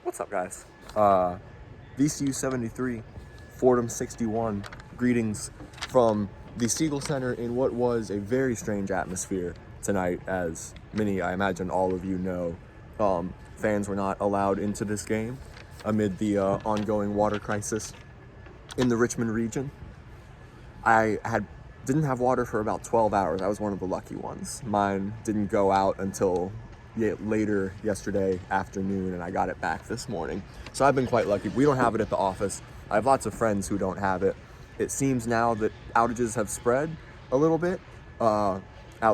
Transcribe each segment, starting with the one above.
What's up, guys? VCU 73, Fordham 61. Greetings from the Siegel Center in what was a very strange atmosphere tonight, as many, I imagine all of you know. Fans were not allowed into this game amid the ongoing water crisis in the Richmond region. I didn't have water for about 12 hours. I was one of the lucky ones. Mine didn't go out until later yesterday afternoon, and I got it back this morning. So I've been quite lucky. We don't have it at the office. I have lots of friends who don't have it. It seems now that outages have spread a little bit out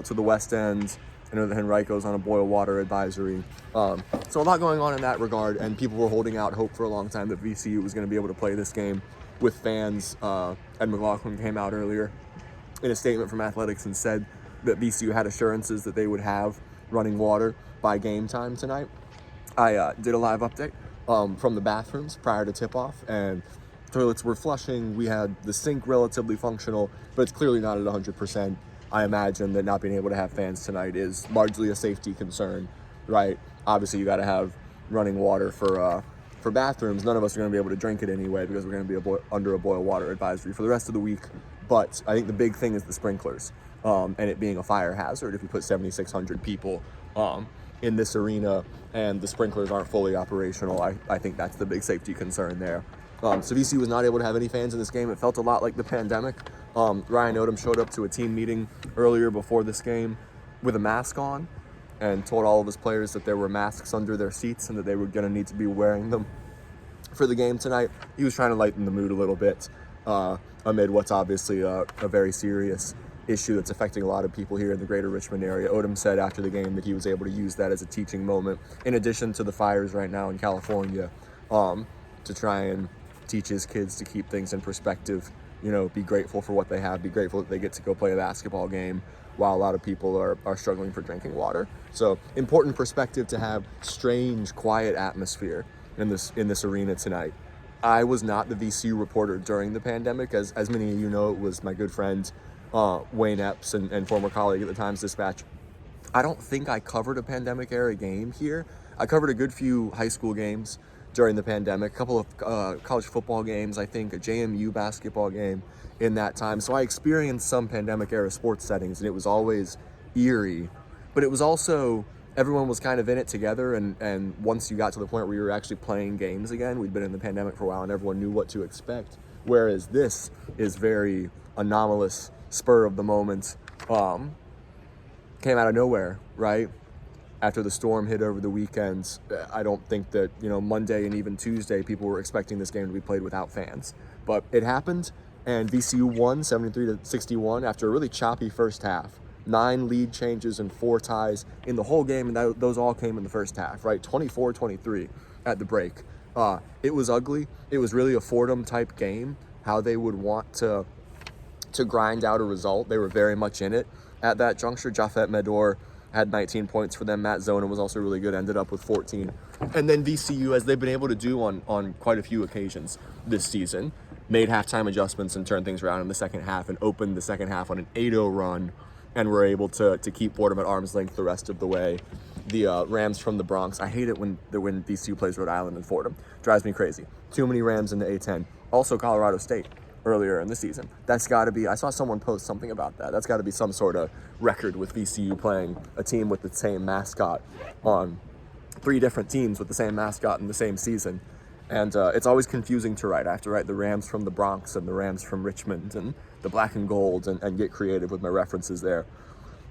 to the West End. I know that Henrico's on a boil water advisory. So a lot going on in that regard, and people were holding out hope for a long time that VCU was going to be able to play this game with fans. Ed McLaughlin came out earlier in a statement from athletics and said that VCU had assurances that they would have running water by game time tonight. I did a live update from the bathrooms prior to tip-off, and toilets were flushing. We had the sink relatively functional, but it's clearly not at 100%. I imagine that not being able to have fans tonight is largely a safety concern, right? Obviously, you got to have running water for bathrooms. None of us are going to be able to drink it anyway because we're going to be under a boil water advisory for the rest of the week. But I think the big thing is the sprinklers and it being a fire hazard. If you put 7,600 people in this arena and the sprinklers aren't fully operational, I think that's the big safety concern there. So VCU was not able to have any fans in this game. It felt a lot like the pandemic. Ryan Odom showed up to a team meeting earlier before this game with a mask on and told all of his players that there were masks under their seats and that they were going to need to be wearing them for the game tonight. He was trying to lighten the mood a little bit amid what's obviously a very serious issue that's affecting a lot of people here in the greater Richmond area. Odom said after the game that he was able to use that as a teaching moment, in addition to the fires right now in California, to try and teach his kids to keep things in perspective, be grateful for what they have, be grateful that they get to go play a basketball game while a lot of people are struggling for drinking water. So important perspective to have. Strange, quiet atmosphere in this arena tonight. I was not the VCU reporter during the pandemic. As many of you know, it was my good friend Wayne Epps and former colleague at the Times-Dispatch. I don't think I covered a pandemic-era game here. I covered a good few high school games during the pandemic, a couple of college football games, I think a JMU basketball game in that time. So I experienced some pandemic-era sports settings, and it was always eerie. But it was also, everyone was kind of in it together, and once you got to the point where you were actually playing games again, we'd been in the pandemic for a while, and everyone knew what to expect. Whereas this is very anomalous, spur of the moment, came out of nowhere, right? After the storm hit over the weekend, I don't think that, Monday and even Tuesday, people were expecting this game to be played without fans. But it happened, and VCU won 73-61 after a really choppy first half. 9 lead changes and 4 ties in the whole game, and those all came in the first half, right? 24-23 at the break. It was ugly. It was really a Fordham-type game, how they would want to grind out a result. They were very much in it at that juncture. Jafet Medor had 19 points for them. Matt Zona was also really good, ended up with 14. And then VCU, as they've been able to do on quite a few occasions this season, made halftime adjustments and turned things around in the second half and opened the second half on an 8-0 run and were able to keep Fordham at arm's length the rest of the way. The Rams from the Bronx, I hate it when VCU plays Rhode Island and Fordham. Drives me crazy. Too many Rams in the A-10. Also Colorado State earlier in the season. That's got to be, I saw someone post something about that. That's got to be some sort of record with VCU playing a team with the same mascot on 3 different teams with the same mascot in the same season. And it's always confusing to write. I have to write the Rams from the Bronx and the Rams from Richmond and the black and gold and get creative with my references there.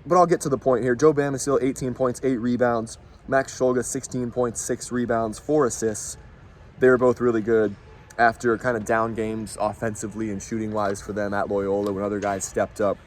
But I'll get to the point here. Joe Bamisile, 18 points, 8 rebounds. Max Shulga, 16 points, 6 rebounds, 4 assists. They were both really good after kind of down games offensively and shooting-wise for them at Loyola when other guys stepped up.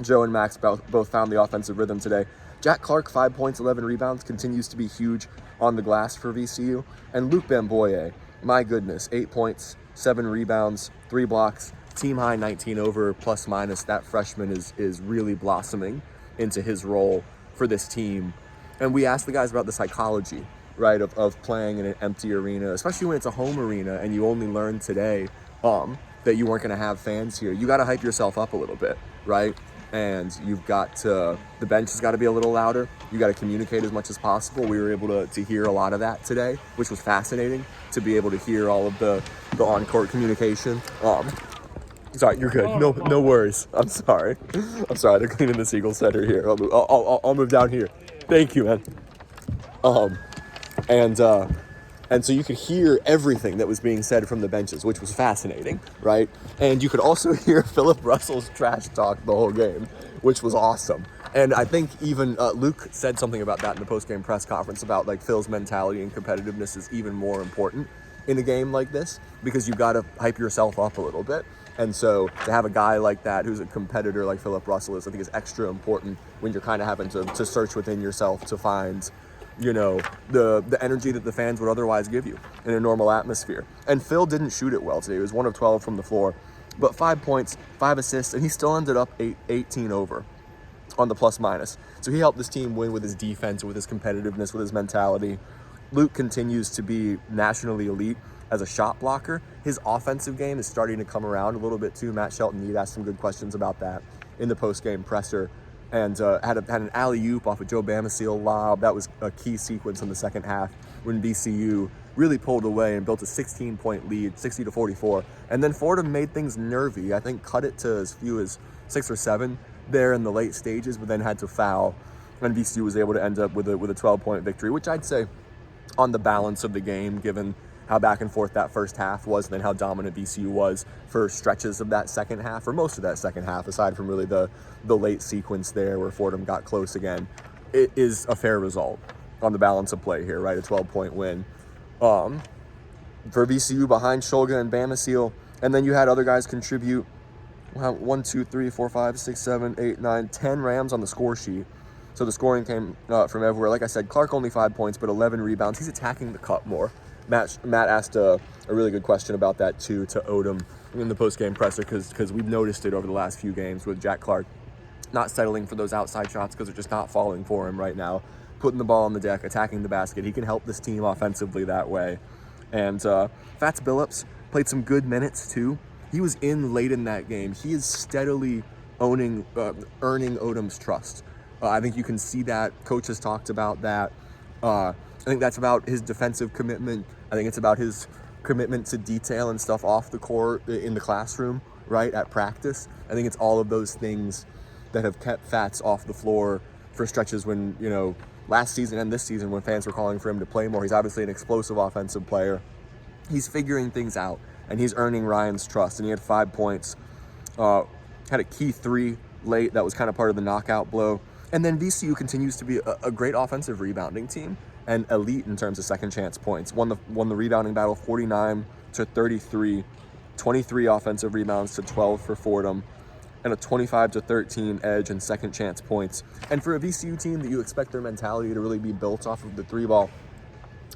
Joe and Max both found the offensive rhythm today. Jack Clark, 5 points, 11 rebounds, continues to be huge on the glass for VCU. And Luke Bamboye, my goodness, 8 points, 7 rebounds, 3 blocks, team high 19 over plus minus. That freshman is really blossoming into his role for this team. And we asked the guys about the psychology, right, of playing in an empty arena, especially when it's a home arena and you only learned today that you weren't going to have fans here. You got to hype yourself up a little bit, right? and the bench has got to be a little louder. You got to communicate as much as possible. We were able to hear a lot of that today, which was fascinating to be able to hear all of the on-court communication. Sorry, you're good. No worries. I'm sorry. They're cleaning the Siegel Center here. I'll move down here. Thank you, man. And so you could hear everything that was being said from the benches, which was fascinating, right? And you could also hear Philip Russell's trash talk the whole game, which was awesome. And I think even Luke said something about that in the post-game press conference about like Phil's mentality and competitiveness is even more important in a game like this because you've got to hype yourself up a little bit. And so to have a guy like that who's a competitor like Philip Russell is, I think is extra important when you're kind of having to search within yourself to find, you know, the energy that the fans would otherwise give you in a normal atmosphere. And Phil didn't shoot it well today. He was 1 of 12 from the floor, but 5 points, 5 assists, and he still ended up 18 over on the plus minus. So he helped this team win with his defense, with his competitiveness, with his mentality. Luke continues to be nationally elite as a shot blocker. His offensive game is starting to come around a little bit too. Matt Shelton-Need asked some good questions about that in the post-game presser, and had an alley-oop off of Joe Bamaseal lob. That was a key sequence in the second half when VCU really pulled away and built a 16-point lead, 60-44. And then Fordham made things nervy. I think cut it to as few as 6 or 7 there in the late stages, but then had to foul. And VCU was able to end up with a 12-point victory, which I'd say on the balance of the game, given how back and forth that first half was, and then how dominant VCU was for stretches of that second half, or most of that second half, aside from really the late sequence there where Fordham got close again. It is a fair result on the balance of play here, right? A 12-point win for VCU behind Shulga and Bamaseal. And then you had other guys contribute. 1, 2, 3, 4, 5, 6, 7, 8, 9, 10 Rams on the score sheet. So the scoring came from everywhere. Like I said, Clark only 5 points, but 11 rebounds. He's attacking the cup more. Matt asked a really good question about that too to Odom in the post-game presser because we've noticed it over the last few games with Jack Clark not settling for those outside shots because they're just not falling for him right now. Putting the ball on the deck, attacking the basket. He can help this team offensively that way. And Fats Billups played some good minutes too. He was in late in that game. He is steadily earning Odom's trust. I think you can see that. Coach has talked about that. I think that's about his defensive commitment. I think it's about his commitment to detail and stuff off the court in the classroom, right, at practice. I think it's all of those things that have kept Fats off the floor for stretches when, you know, last season and this season when fans were calling for him to play more. He's obviously an explosive offensive player. He's figuring things out, and he's earning Ryan's trust. And he had 5 points, had a key 3 late that was kind of part of the knockout blow. And then VCU continues to be a great offensive rebounding team and elite in terms of second chance points. Won the rebounding battle 49-33, 23 offensive rebounds to 12 for Fordham, and a 25-13 edge in second chance points. And for a VCU team that you expect their mentality to really be built off of the 3-ball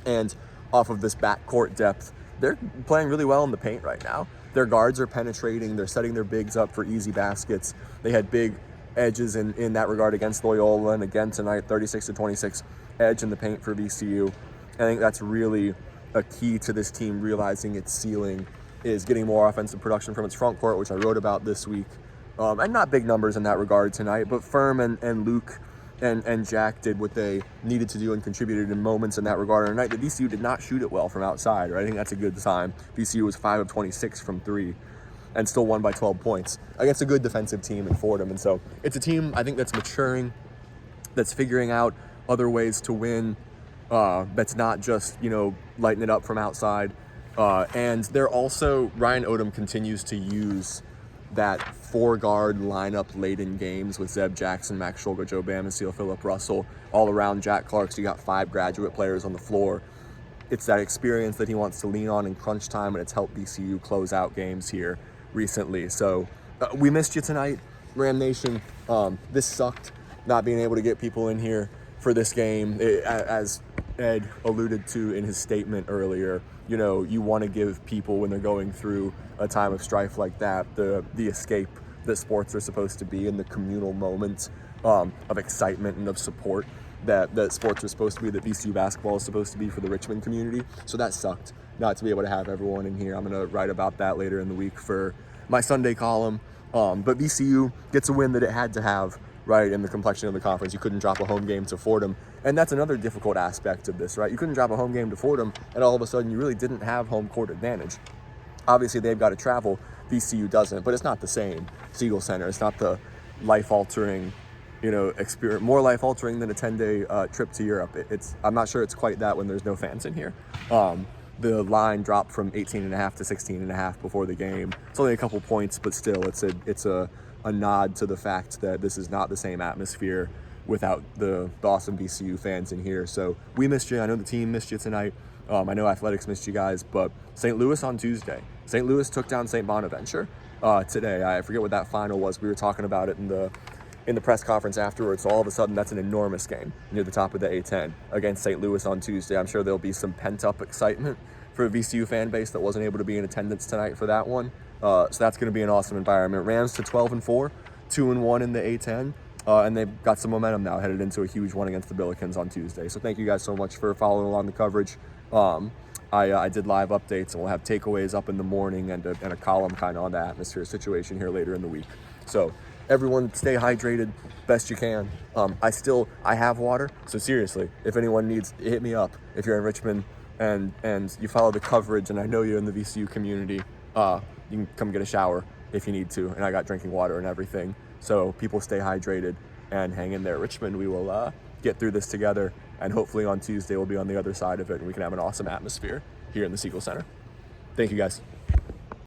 and off of this backcourt depth, they're playing really well in the paint right now. Their guards are penetrating. They're setting their bigs up for easy baskets. They had big edges in that regard against Loyola, and again tonight, 36-26 edge in the paint for VCU. I think that's really a key to this team realizing its ceiling is getting more offensive production from its front court, which I wrote about this week. And not big numbers in that regard tonight, but Firm and Luke and Jack did what they needed to do and contributed in moments in that regard. On a night that VCU did not shoot it well from outside, right? I think that's a good sign. VCU was 5 of 26 from 3 and still won by 12 points against a good defensive team in Fordham. And so it's a team, I think, that's maturing, that's figuring out other ways to win, that's not just, you know, lighting it up from outside. And they're also, Ryan Odom continues to use that 4-guard lineup late in games with Zeb Jackson, Max Shulga, Joe Bamaseal, Philip Russell, all around Jack Clark. So you got 5 graduate players on the floor. It's that experience that he wants to lean on in crunch time, and it's helped VCU close out games here recently. So we missed you tonight, Ram Nation. This sucked, not being able to get people in here for this game. As Ed alluded to in his statement earlier, you know, you want to give people, when they're going through a time of strife like that, the escape that sports are supposed to be, and the communal moments of excitement and of support that sports are supposed to be, that VCU basketball is supposed to be for the Richmond community. So that sucked not to be able to have everyone in here. I'm going to write about that later in the week for my Sunday column. But VCU gets a win that it had to have, right, in the complexion of the conference. You couldn't drop a home game to Fordham. And that's another difficult aspect of this, right? You couldn't drop a home game to Fordham, and all of a sudden you really didn't have home court advantage. Obviously, they've got to travel. VCU doesn't, but it's not the same. Siegel Center, it's not the life-altering, experience, more life-altering than a 10-day trip to Europe. I'm not sure it's quite that when there's no fans in here. The line dropped from 18.5 to 16.5 before the game. It's only a couple points, but still, it's a nod to the fact that this is not the same atmosphere without the awesome VCU fans in here. So we missed you. I know the team missed you tonight. I know athletics missed you guys, but St. Louis on Tuesday. St. Louis took down St. Bonaventure today. I forget what that final was. We were talking about it in the press conference afterwards. So all of a sudden, that's an enormous game near the top of the A10 against St. Louis on Tuesday. I'm sure there'll be some pent-up excitement for a VCU fan base that wasn't able to be in attendance tonight for that one. So that's going to be an awesome environment. Rams to 12-4, 2-1 in the A10. And they've got some momentum now headed into a huge one against the Billikens on Tuesday. So thank you guys so much for following along the coverage. I did live updates, and we'll have takeaways up in the morning and a column kind of on the atmosphere situation here later in the week. So everyone stay hydrated best you can. I have water, so seriously, if anyone needs, hit me up. If you're in Richmond and you follow the coverage, and I know you're in the VCU community, you can come get a shower if you need to, and I got drinking water and everything. So people stay hydrated and hang in there. Richmond, we will get through this together, and hopefully on Tuesday we'll be on the other side of it and we can have an awesome atmosphere here in the Siegel Center. Thank you guys.